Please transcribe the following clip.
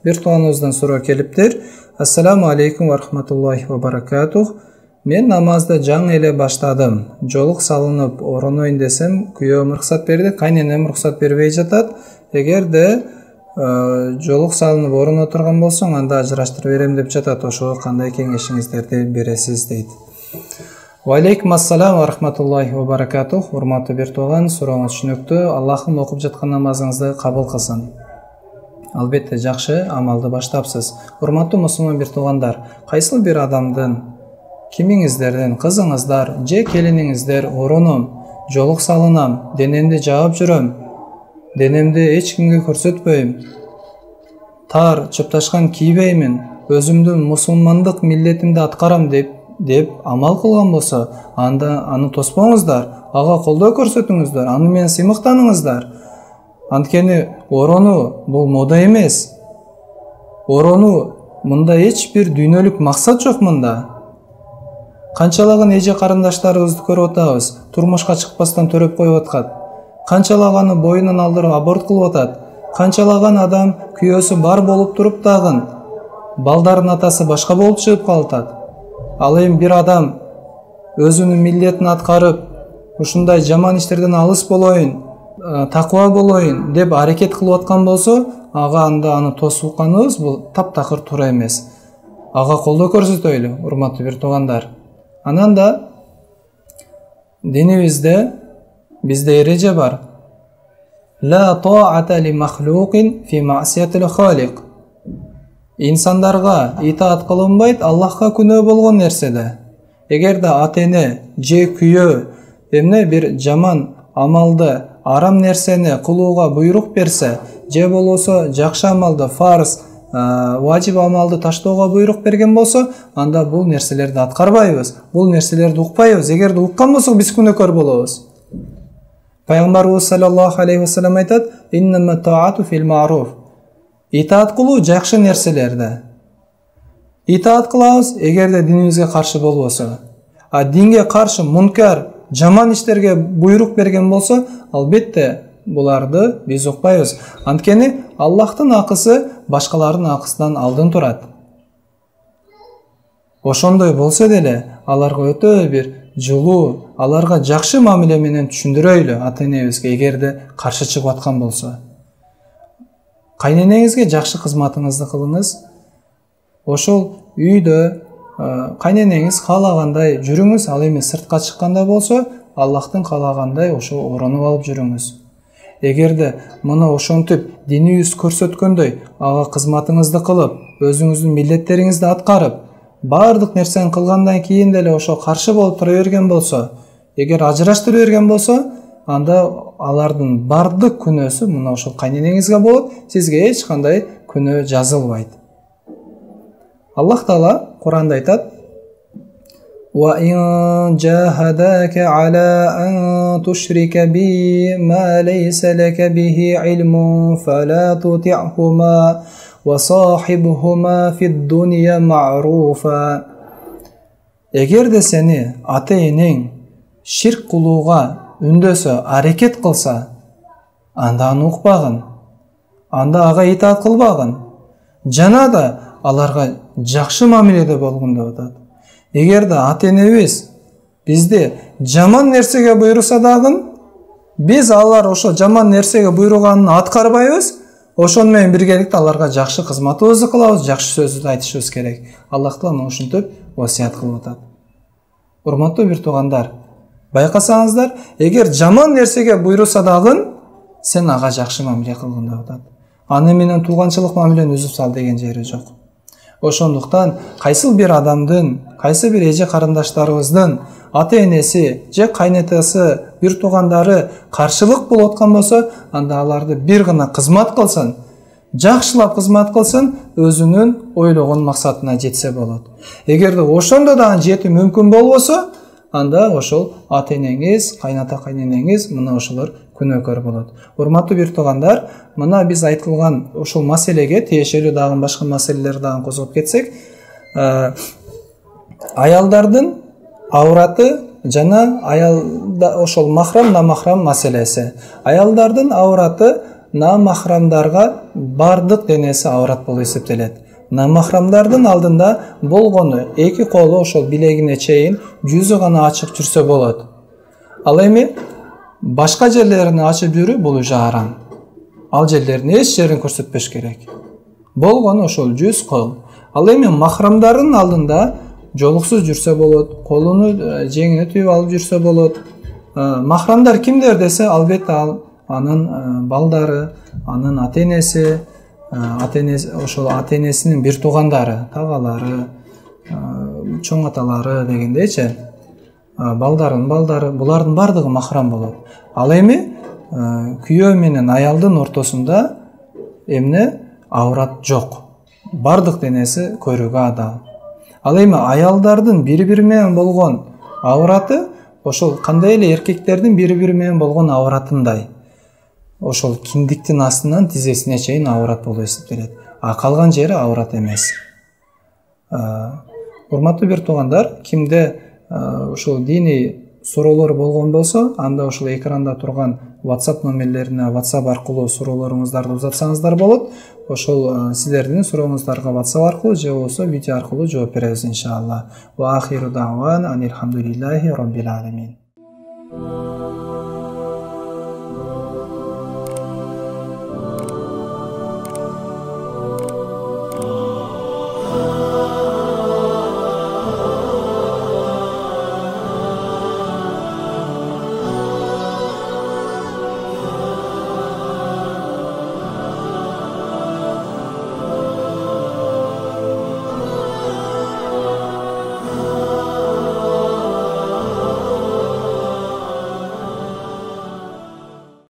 Bir tuğanımızdan soru keliptir. Assalamu alaikum wa rahmatullahi wa barakatuh. Men namazda жаңы эле баштадым. Жолук салынып ороноюн десем, күйөөм уруксат берди, кайненем уруксат бербей жатат. Эгерде жолук салынып орон турган болсоң, анда ажыраштырып берем деп жатат. Ошого кандай кеңешиңиздерди бересиз дейт. Ва алейкум ассалам ва рахматуллахи ва баракатух. Урматтуу бир тууган, сурооңуз түшүнүктүү. Аллахым окуп жаткан намазыңызды кабыл кылсын. Албетте жакшы амалды баштапсыз. Урматтуу мусулман бир туугандар, кайсыл бир адамдын, кимиңиздердин, кызыңыздар же келиниңиздер ороном, жолук салынам, денемди жаап жүрөм, денемди эч кимге көрсөтпөйм, тар чыпташкан кийбеймин, өзүмдүн мусулмандык миллетимди аткарам деп амал кылган болсо, анда аны тоспоңуздар, ага колдоо көрсөтүңүздөр, аны менен сыймыктаныңыздар. Анткени орону бул мода эмес. Орону мында эч бир дүйнөлүк максат жок мында. Канчалаган эже карындаштарыбызды көрүп атабыз, турмушка чыкпастан төрөп коюп аткат. Канчалаганы боюнан алдырып аборт кылып атат. Канчалаган адам күйөөсү бар болуп туруп дагы балдардын атасы башка болуп чыгып калат. Ал эми бир адам өзүнүн миллетин аткарып, ушундай жаман иштерден алыс болоюн, такыба болоюн деп аракет кылып аткан болсо, ага анда аны тосуканыбыз бул таптакыр туура эмес. Ага колдоо көрсөтөйлү, урматтуу бир туугандар. Анан да динибизде бизде эреже бар. Ла таата ли махлуқин фи маъсиятил халиқ. Инсандарга итаат кылынбайт Аллахка күнөө болгон нерседе. Эгерде ата-эне же күйөө эмне бир жаман амалды, арам нерсени кылууга буйрук берсе, же болбосо жакшы амалды, фарз, важип амалды таштоого буйрук берген болсо, анда бул нерселерди аткарбайбыз, бул нерселерди укпайбыз. Эгерде уккан болсок, биз күнөөкөр болобуз. Пайгамбарыбыз саллаллаху алейхи ва саллям айтат: "Иннама таату фил ма'руф." Итаат кылуу жакшы нерселерде. Итаат кылабыз, эгерде динибизге каршы болбосо. А динге каршы мункар, жаман иштерге буйрук берген болсо, албетте буларды биз укпайбыз. Анткени Аллахтын акысы башкалардын акысынан алдын турат. Ошондой болсо деле, аларга өтө бир жылуу, аларга жакшы мамиле менен түшүндүрөйлү ата-энебизге, эгерде каршы чыгып аткан болсо. Кайненеңизге жакшы кызматыңызды кылыңыз. Ошол үйдө кайненеңиз каалагандай жүрүңүз, ал эми сыртка чыкканда болсо, Аллахтын каалагандай ошо оронуп алып жүрүңүз. Эгерде мына ошентип динибиз көрсөткөндөй ага кызматыңызды кылып, өзүңүздүн милдеттериңизди аткарып, бардык нерсени кылгандан кийин деле ошо каршы болуп тура берген болсо, эгер ажыраштырып берген болсо, анда алардын бардык күнөөсү мына ошол кайненеңизге болот, сизге эч кандай күнөө жазылбайт. Аллах Таала Куранда айтат: "Ва ин жахадака ала ан тушрика би ма лейса лака бихи илмун фала тути'хума ва сахибхума фид дунья ма'руфа." Эгерде сени ата-энең ширк кылууга үндөсө, аракет кылса, анда аны укпагын, анда ага итаат кылбагын, жана да аларга жакшы мамиледе болгон деп атат. Эгерде ата-энебиз бизди жаман нерсеге буйруса дагы, биз алар ошо жаман нерсеге буйруганын аткарбайбыз, ошону менен биргеликте аларга жакшы кызматыбызды кылабыз, жакшы сөздү айтышыбыз керек. Аллах Таала ушинтип васият кылып атат. Урматтуу бир туугандар, байкасаңыздар, эгер жаман нерсеге буйруса дагы, сен ага жакшы мамиле кылгын деп атат. Аны менен тууганчылык мамилени үзүп сал деген жери жок. Ошондуктан кайсыл бир адамдын, кайсы бир эже карындаштарыбыздын ата-энеси же кайнетасы, бир туугандары каршылык болуп аткан болсо, анда аларды бир гана кызмат кылсын, жакшылап кызмат кылсын, өзүнүн ойлогон максатына жетсе болот. Эгерде ошондо дагы жетүү мүмкүн болбосо, анда ошол ата-энеңиз, кайната-кайненеңиз мына ошолор күнөөкөр болот. Урматтуу бир туугандар, мына биз айтылган ушул маселеге тиешелүү дагы башка маселелер дагы козгоп кетсек, аялдардын аураты жана аялда ошол махрам намахрам маселеси. Аялдардын аураты намахрамдарга бардык денеси аврат болуп эсептелет. Намахрамдардын алдында болгону эки колу ошол билегине чейин жүзү гана ачык жүрсө болот. Ал эми башка жерлерин ачып жүрүү бул уже арам. Ал жерлердин эч жерин көрсөтпөш керек. Болгону ошол жүз кол. Ал эми махрамдардын алдында жолуксуз жүрсө болот, колуну жеңине түйүп алып жүрсө болот. Махрамдар кимдер десе, албетте анын балдары, анын ата-энеси, ошол ата-энесинин бир туугандары, тагалары, чоң аталары дегендейчи, балдардын балдары, булардын бардыгы махрам болот. Ал эми күйөө менен аялдын ортосунда эмне аврат жок. Бардык денеси көрүүгө адал. Ал эми аялдардын бири-бири менен болгон авраты ошол кандай эле эркектердин бири-бири менен болгон авратындай. Ошол киндиктин астынан тизесине чейин аврат болуп эсептелет. А калган жери аврат эмес. Урматтуу бир туугандар, кимде ошол диний суроолор болгон болсо, анда ошол экранда турган WhatsApp номерлерине WhatsApp аркылуу суроолоруңуздарды узатсаңыздар болот. Ошол силердин сурооңуздарга WhatsApp аркылуу же болбосо видео аркылуу жооп беребиз иншалла. Ва ахиру дa'ван анилхамдулиллахи rabbil alamin.